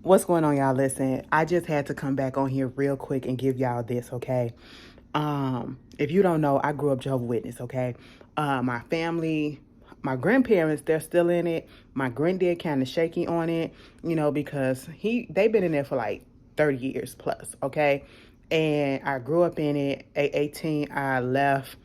What's going on, y'all? Listen, I just had to come back on here real quick and give y'all this, okay? If you don't know, I grew up Jehovah's Witness, okay? My family, my grandparents, they're still in it. My granddad kind of shaky on it, because they've been in there for like 30 years plus, okay? And I grew up in it. At 18, I left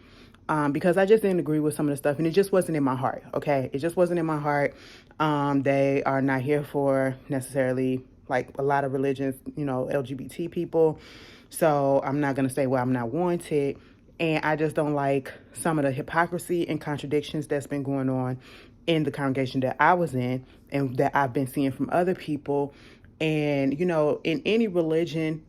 because I just didn't agree with some of the stuff, and it just wasn't in my heart, okay? It just wasn't in my heart. They are not here for necessarily like a lot of religions, LGBT people. So I'm not going to say, well, I'm not wanted. And I just don't like some of the hypocrisy and contradictions that's been going on in the congregation that I was in and that I've been seeing from other people. And, in any religion,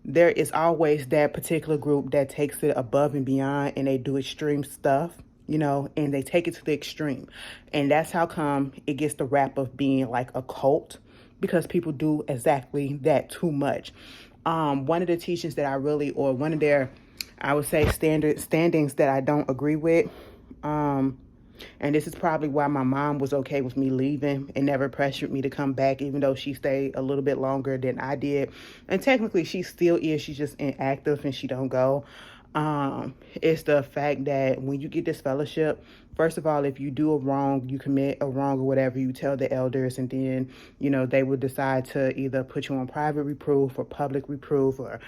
there is always that particular group that takes it above and beyond, and they do extreme stuff, and they take it to the extreme. And that's how come it gets the rap of being like a cult, because people do exactly that too much. One of the teachings that one of their, I would say, standings that I don't agree with, and this is probably why my mom was okay with me leaving and never pressured me to come back, even though she stayed a little bit longer than I did. And technically she still is, she's just inactive and she don't go. It's the fact that when you get this fellowship, first of all, if you do a wrong, you commit a wrong or whatever, you tell the elders, and then, they will decide to either put you on private reproof or public reproof, or,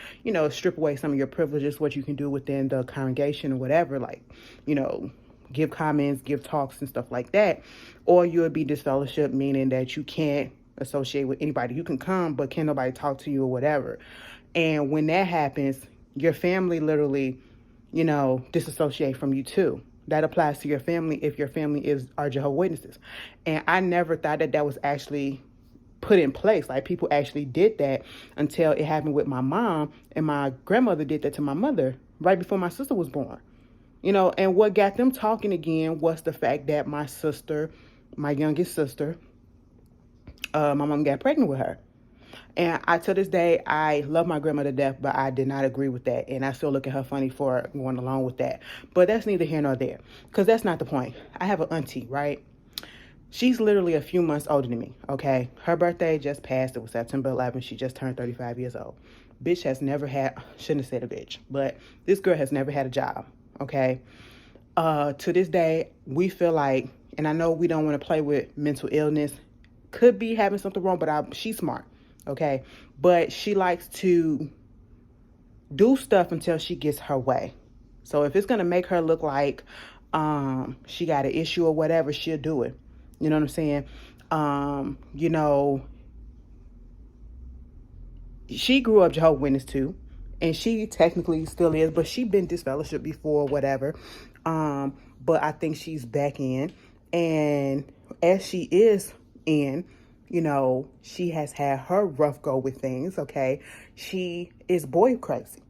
strip away some of your privileges, what you can do within the congregation or whatever, like, give comments, give talks and stuff like that. Or you'll be disfellowship, meaning that you can't associate with anybody. You can come, but can't nobody talk to you or whatever. And when that happens, your family literally, disassociate from you too. That applies to your family if your family are Jehovah's Witnesses. And I never thought that was actually put in place. Like, people actually did that until it happened with my mom, and my grandmother did that to my mother right before my sister was born. And what got them talking again was the fact that my sister, my youngest sister, my mom got pregnant with her. And to this day, I love my grandma to death, but I did not agree with that. And I still look at her funny for going along with that. But that's neither here nor there, because that's not the point. I have an auntie, right? She's literally a few months older than me, okay? Her birthday just passed. It was September 11th. She just turned 35 years old. Bitch has never had, shouldn't have said a bitch, but this girl has never had a job, okay? To this day, we feel like, and I know we don't want to play with mental illness, could be having something wrong, but she's smart, okay? But she likes to do stuff until she gets her way. So if it's going to make her look like she got an issue or whatever, she'll do it. You know what I'm saying? She grew up Jehovah's Witness too, and she technically still is, but she been disfellowship before, whatever. But I think she's back in, and as she is in, she has had her rough go with things, okay? She is boy crazy.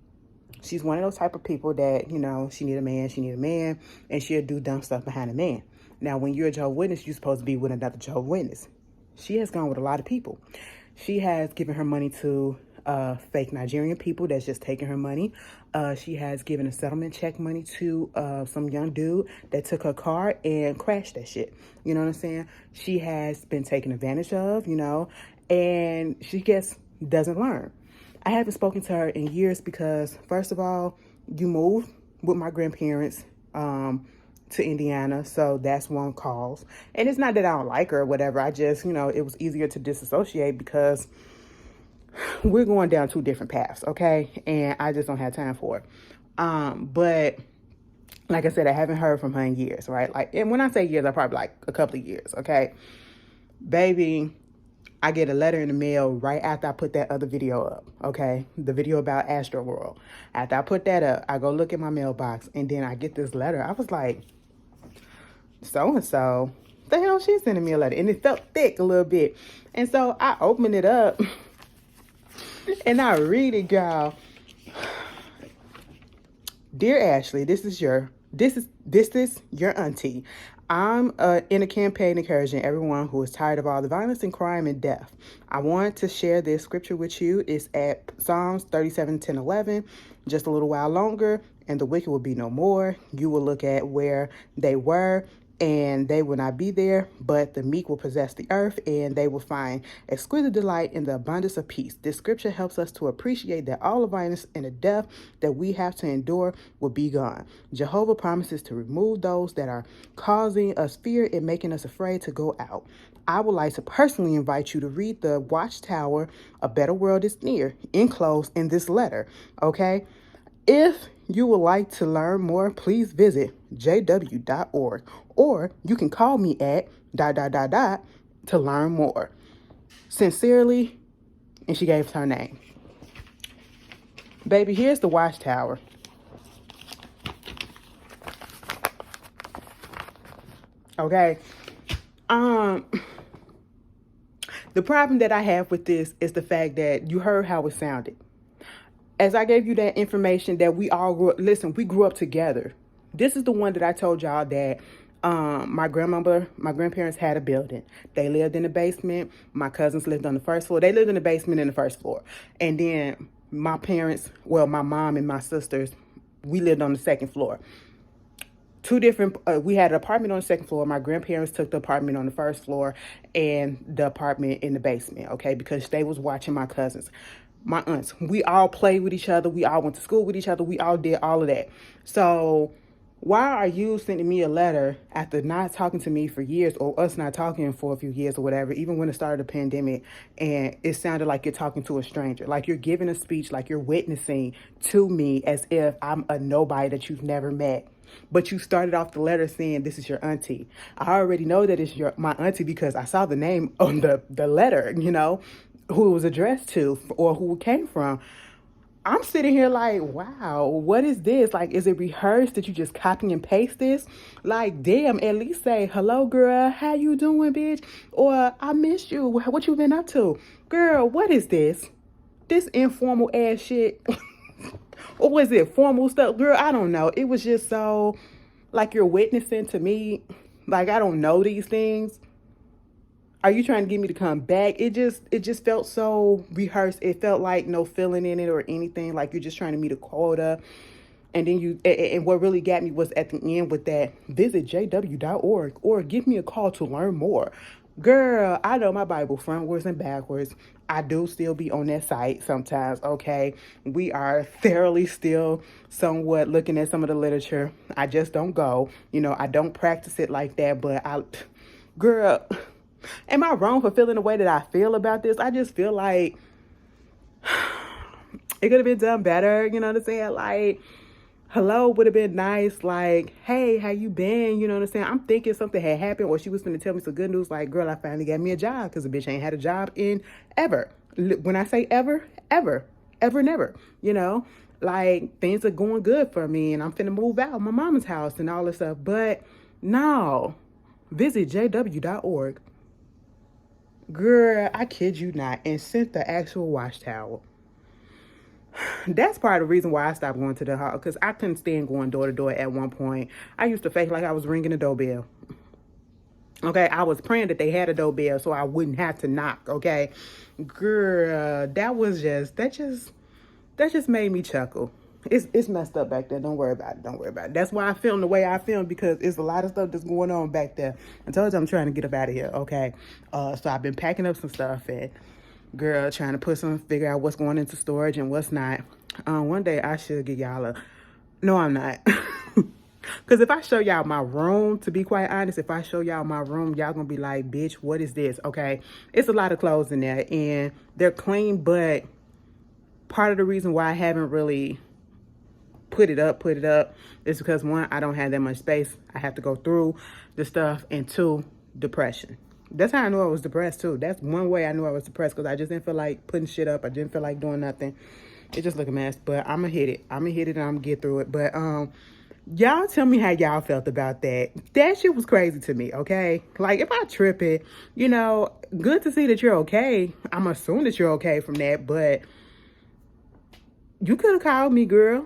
She's one of those type of people that, she need a man, and she'll do dumb stuff behind a man. Now, when you're a Jehovah's Witness, you're supposed to be with another Jehovah's Witness. She has gone with a lot of people. She has given her money to fake Nigerian people that's just taking her money. She has given a settlement check money to some young dude that took her car and crashed that shit. You know what I'm saying? She has been taken advantage of, and she doesn't learn. I haven't spoken to her in years because, first of all, you moved with my grandparents to Indiana, so that's one cause. And it's not that I don't like her or whatever. I just, it was easier to disassociate because we're going down two different paths, okay? And I just don't have time for it. But like I said, I haven't heard from her in years, right? Like, and when I say years, I probably like a couple of years, okay? Baby, I get a letter in the mail right after I put that other video up, okay? The video about Astro World. After I put that up, I go look at my mailbox, and then I get this letter. I was like, so-and-so, the hell she's sending me a letter? And it felt thick a little bit. And so I opened it up, and I read it, y'all. Dear Ashley, this is your auntie. I'm in a campaign encouraging everyone who is tired of all the violence and crime and death. I want to share this scripture with you. It's at Psalms 37, 10, 11. Just a little while longer, and the wicked will be no more. You will look at where they were and they will not be there, but the meek will possess the earth, and they will find exquisite delight in the abundance of peace. This scripture helps us to appreciate that all the violence and the death that we have to endure will be gone. Jehovah promises to remove those that are causing us fear and making us afraid to go out. I would like to personally invite you to read the Watchtower, A Better World is Near, enclosed in this letter, okay? If you would like to learn more, please visit jw.org, or you can call me at ... to learn more. Sincerely, and she gave us her name. Baby, here's the Watchtower. Okay. The problem that I have with this is the fact that you heard how it sounded. As I gave you that information that we all grew up, listen, we grew up together. This is the one that I told y'all that my grandparents had a building. They lived in the basement. My cousins lived on the first floor. They lived in the basement and the first floor. And then my parents, well, my mom and my sisters, we lived on the second floor. Two different, we had an apartment on the second floor. My grandparents took the apartment on the first floor and the apartment in the basement, okay, because they was watching my cousins. My aunts, we all played with each other. We all went to school with each other. We all did all of that. So why are you sending me a letter after not talking to me for years, or us not talking for a few years or whatever, even when it started the pandemic, and it sounded like you're talking to a stranger, like you're giving a speech, like you're witnessing to me as if I'm a nobody that you've never met. But you started off the letter saying this is your auntie. I already know that it's my auntie because I saw the name on the letter, you know, who it was addressed to or who it came from. I'm sitting here like, wow, what is this? Like, is it rehearsed? Did you just copy and paste this? Like, damn, at least say, hello, girl, how you doing, bitch? Or, I missed you. What you been up to? Girl, what is this? This informal ass shit. Or was it formal stuff? Girl, I don't know. It was just so, like, you're witnessing to me. Like, I don't know these things. Are you trying to get me to come back? It just felt so rehearsed. It felt like no feeling in it or anything. Like you're just trying to meet a quota. And then and what really got me was at the end with that, visit jw.org or give me a call to learn more. Girl, I know my Bible frontwards and backwards. I do still be on that site sometimes, okay? We are thoroughly still somewhat looking at some of the literature. I just don't go. You know, I don't practice it like that, but girl, am I wrong for feeling the way that I feel about this? I just feel like it could have been done better, you know what I'm saying? Like, hello would have been nice. Like, hey, how you been? You know what I'm saying? I'm thinking something had happened or she was going to tell me some good news. Like, girl, I finally got me a job because the bitch ain't had a job in ever. When I say ever, never, you know? Like, things are going good for me and I'm finna move out of my mama's house and all this stuff. But no, visit jw.org. Girl, I kid you not, and sent the actual Watchtower. That's part of the reason why I stopped going to the hall, because I couldn't stand going door to door at one point. I used to fake like I was ringing a doorbell. Okay, I was praying that they had a doorbell so I wouldn't have to knock, okay? Girl, that just made me chuckle. It's messed up back there. Don't worry about it. That's why I film the way I film, because it's a lot of stuff that's going on back there. I told you I'm trying to get up out of here, okay? So I've been packing up some stuff and girl, trying to figure out what's going into storage and what's not. One day I should get y'all no, I'm not. Because if I show y'all my room, to be quite honest, if I show y'all my room, y'all gonna be like, bitch, what is this? Okay, it's a lot of clothes in there and they're clean, but part of the reason why I haven't really put it up is because one, I don't have that much space. I have to go through the stuff, and two, depression. That's how I knew I was depressed too. That's one way I knew I was depressed, because I just didn't feel like putting shit up. I didn't feel like doing nothing. It just looked a mess, but I'm gonna hit it and I'm gonna get through it. But y'all tell me how y'all felt about that. That shit was crazy to me, okay? Like, if I trip it, you know, good to see that you're okay. I'm assuming that you're okay from that, but you could have called me, girl.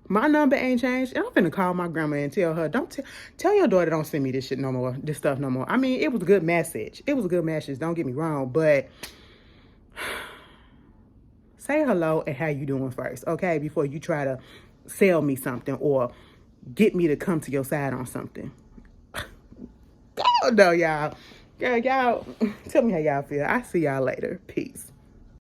My number ain't changed. And I'm finna call my grandma and tell her, tell your daughter don't send me this shit no more, this stuff no more. I mean, it was a good message. Don't get me wrong, but say hello and how you doing first, okay? Before you try to sell me something or get me to come to your side on something. No, y'all. Girl, y'all, tell me how y'all feel. I see y'all later. Peace.